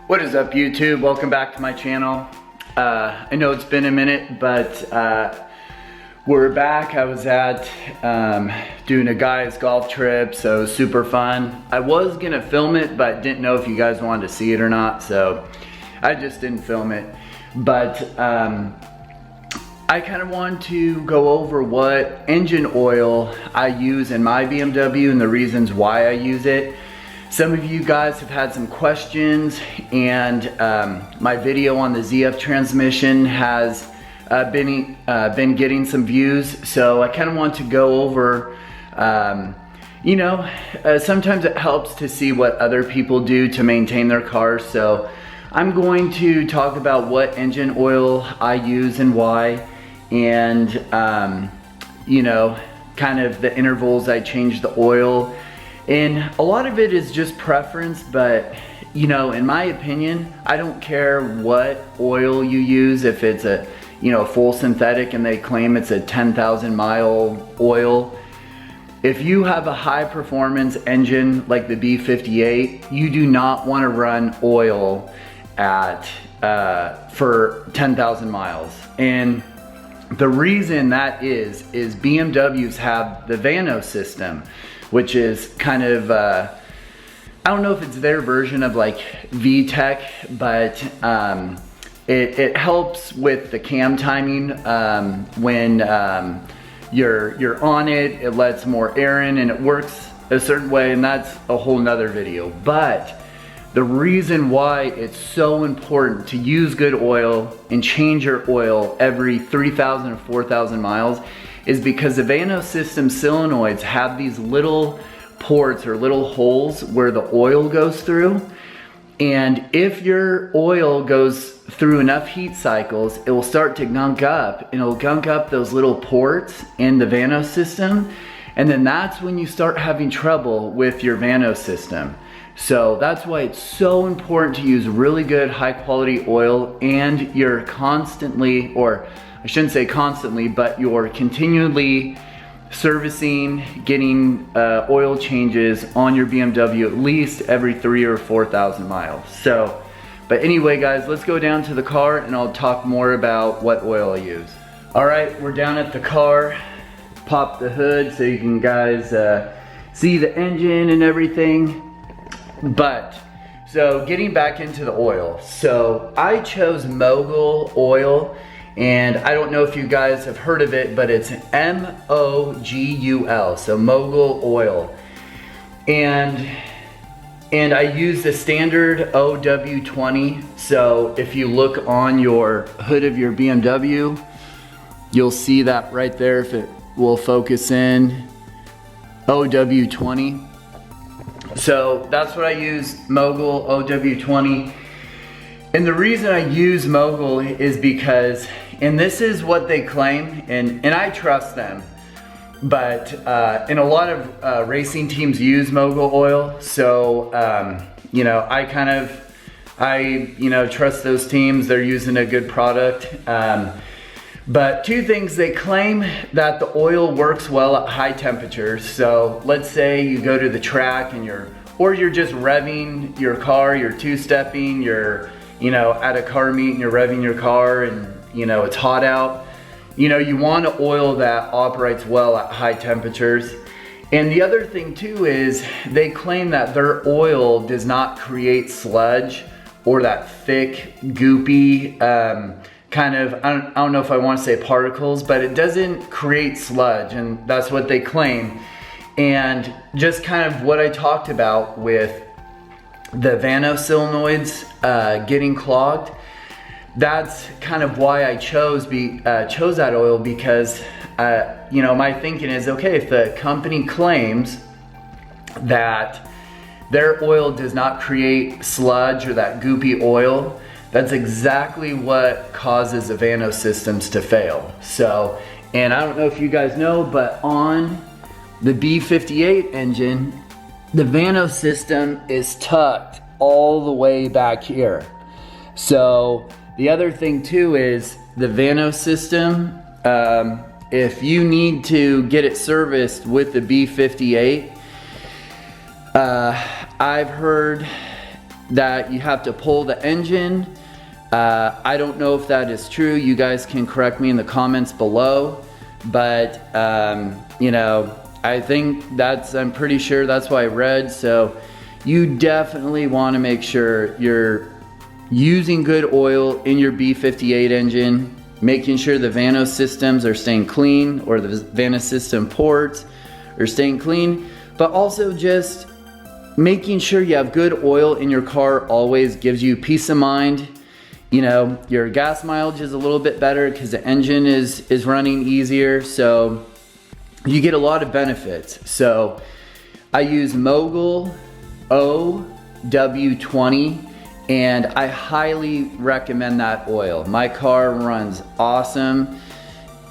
What is up, YouTube? Welcome back to my channel. I know it's been a minute, but we're back. I was at doing a guy's golf trip, so it was super fun. I was gonna film it, but didn't know if you guys wanted to see it or not, so I just didn't film it. But I kind of wanted to go over what engine oil I use in my BMW and the reasons why I use it. Some of you guys have had some questions, and my video on the ZF transmission has been getting some views, so I kind of want to go over, sometimes it helps to see what other people do to maintain their cars. So I'm going to talk about what engine oil I use and why, and kind of the intervals I change the oil. And a lot of it is just preference, but in my opinion, I don't care what oil you use. If it's a full synthetic and they claim it's a 10,000 mile oil, if you have a high performance engine like the B58, you do not want to run oil at for 10,000 miles. And the reason that is BMWs have the Vanos system, which is kind of, I don't know if it's their version of like VTEC, but it helps with the cam timing. When you're on it, it lets more air in and it works a certain way, and that's a whole nother video. But the reason why it's so important to use good oil and change your oil every 3,000 or 4,000 miles is because the Vanos system solenoids have these little ports or little holes where the oil goes through. And if your oil goes through enough heat cycles, it will start to gunk up, and it'll gunk up those little ports in the Vanos system. And then that's when you start having trouble with your Vanos system. So that's why it's so important to use really good high quality oil, and you're constantly, or I shouldn't say constantly, but you're continually servicing, getting oil changes on your BMW at least every 3,000 or 4,000 miles. So, but anyway guys, let's go down to the car and I'll talk more about what oil I use. All right, we're down at the car. Pop the hood so you can guys see the engine and everything. But, so getting back into the oil. So I chose Mogul oil. And I don't know if you guys have heard of it, but it's M-O-G-U-L, so Mogul oil. And I use the standard OW20. So if you look on your hood of your BMW, you'll see that right there, if it will focus in, OW20. So that's what I use, Mogul OW20. And the reason I use Mogul is because, and this is what they claim, and I trust them, but and a lot of racing teams use Mogul oil, so I trust those teams. They're using a good product. But two things: they claim that the oil works well at high temperatures. So let's say you go to the track and you're just revving your car, you're two-stepping, you're at a car meet and you're revving your car and it's hot out. You want an oil that operates well at high temperatures. And the other thing too is they claim that their oil does not create sludge or that thick, goopy, kind of, I don't know if I want to say particles, but it doesn't create sludge, and that's what they claim. And just kind of what I talked about with the Vanos solenoids getting clogged, that's kind of why I chose that oil, because my thinking is, okay, if the company claims that their oil does not create sludge or that goopy oil, that's exactly what causes the Vanos systems to fail. So, and I don't know if you guys know, but on the B58 engine, the Vanos system is tucked all the way back here. So the other thing too is the Vanos system, if you need to get it serviced with the B58, I've heard that you have to pull the engine. I don't know if that is true. You guys can correct me in the comments below, but you know, I think I'm pretty sure that's what I read. So you definitely want to make sure you're using good oil in your B58 engine, making sure the Vanos systems are staying clean, or the Vanos system ports are staying clean, but also just making sure you have good oil in your car always gives you peace of mind. You know, your gas mileage is a little bit better because the engine is running easier, so you get a lot of benefits. So I use Mogul OW20, and I highly recommend that oil. My car runs awesome,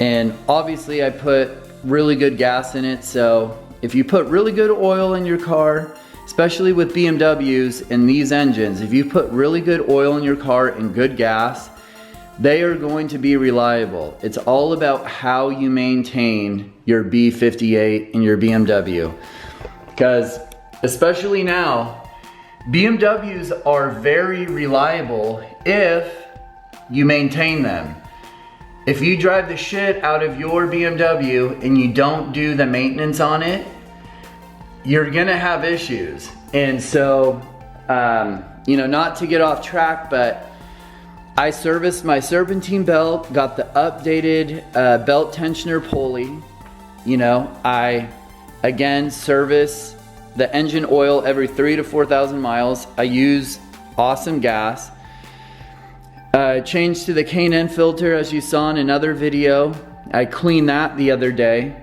and obviously I put really good gas in it. So if you put really good oil in your car, especially with BMWs and these engines, if you put really good oil in your car and good gas, they are going to be reliable. It's all about how you maintain your B58 and your BMW. Because especially now, BMWs are very reliable if you maintain them. If you drive the shit out of your BMW and you don't do the maintenance on it, you're gonna have issues. And so, you know, not to get off track, but I serviced my serpentine belt, got the updated belt tensioner pulley. You know, I, again, service the engine oil every 3,000 to 4,000 miles. I use awesome gas. Changed to the K&N filter, as you saw in another video. I cleaned that the other day.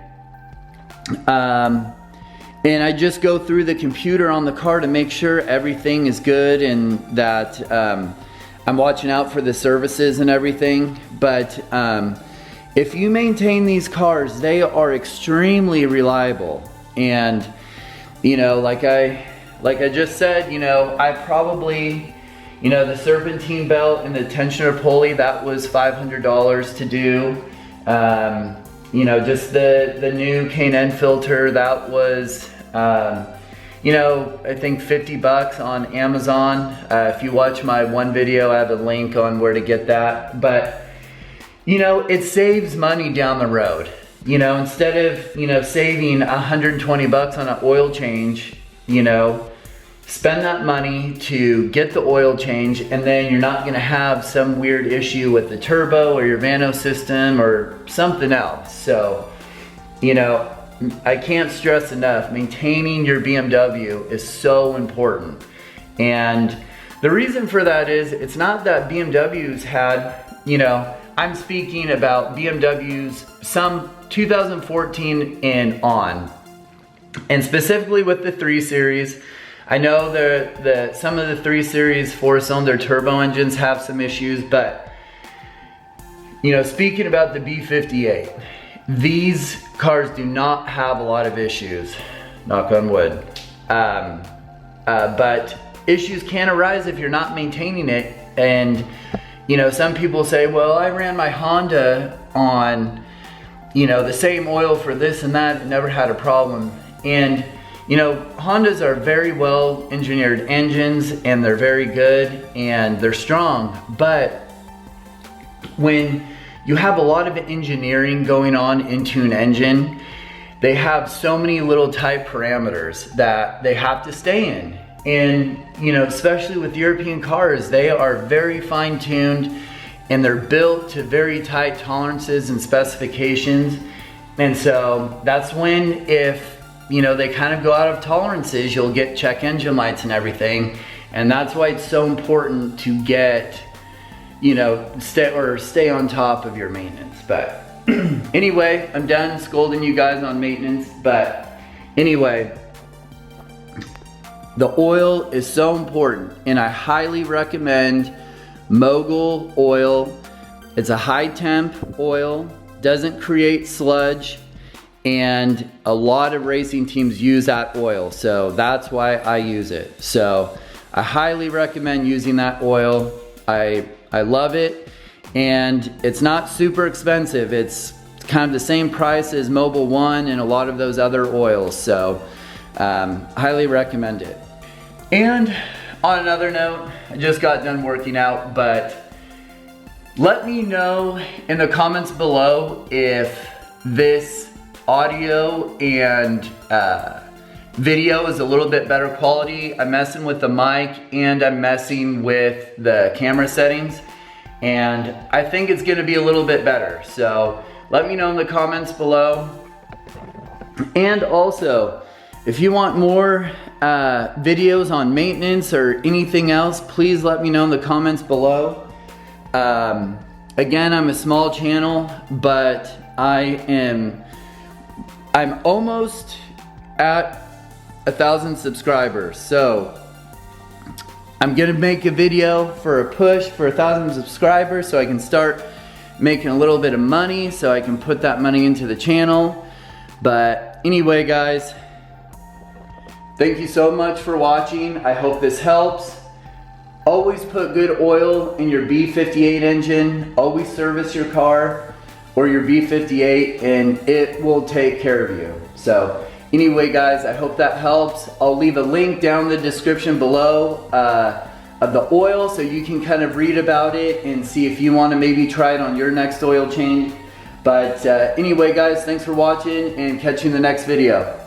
And I just go through the computer on the car to make sure everything is good, and that I'm watching out for the services and everything. But if you maintain these cars, they are extremely reliable. And you know, like I just said, you know, I probably, you know, the serpentine belt and the tensioner pulley, that was $500 to do. You know, just the new K&N filter, that was, you know, I think 50 bucks on Amazon. If you watch my one video, I have a link on where to get that. But, you know, it saves money down the road. You know, instead of, you know, saving 120 bucks on an oil change, you know, spend that money to get the oil change, and then you're not gonna have some weird issue with the turbo or your Vanos system or something else. So, you know, I can't stress enough, maintaining your BMW is so important. And the reason for that is, it's not that BMWs had, you know, I'm speaking about BMWs, some 2014 and on, and specifically with the 3 Series. I know some of the 3 Series 4-cylinder turbo engines have some issues, but you know, speaking about the B58, these cars do not have a lot of issues, knock on wood. But issues can arise if you're not maintaining it. And you know, some people say, well, I ran my Honda on, you know, the same oil for this and that, and never had a problem. And you know, Hondas are very well engineered engines, and they're very good and they're strong. But when you have a lot of engineering going on into an engine, they have so many little tight parameters that they have to stay in. And you know, especially with European cars, they are very fine-tuned and they're built to very tight tolerances and specifications. And so that's when, if you know, they kind of go out of tolerances, you'll get check engine lights and everything. And that's why it's so important to get, you know, stay on top of your maintenance. But anyway, I'm done scolding you guys on maintenance. But anyway, the oil is so important, and I highly recommend Mogul oil. It's a high temp oil, doesn't create sludge, and a lot of racing teams use that oil, so that's why I use it. So I highly recommend using that oil. I love it, and it's not super expensive. It's kind of the same price as Mobil 1 and a lot of those other oils, so highly recommend it. And on another note, I just got done working out, but let me know in the comments below if this audio and video is a little bit better quality. I'm messing with the mic and I'm messing with the camera settings, and I think it's gonna be a little bit better. So let me know in the comments below. And also, if you want more videos on maintenance or anything else, please let me know in the comments below. Again, I'm a small channel, but I'm almost at 1,000 subscribers. So I'm gonna make a video for a push for 1,000 subscribers so I can start making a little bit of money, so I can put that money into the channel. But anyway, guys, thank you so much for watching. I hope this helps. Always put good oil in your B58 engine. Always service your car or your B58 and it will take care of you. So anyway, guys, I hope that helps. I'll leave a link down in the description below of the oil so you can kind of read about it and see if you want to maybe try it on your next oil change. But anyway, guys, thanks for watching and catch you in the next video.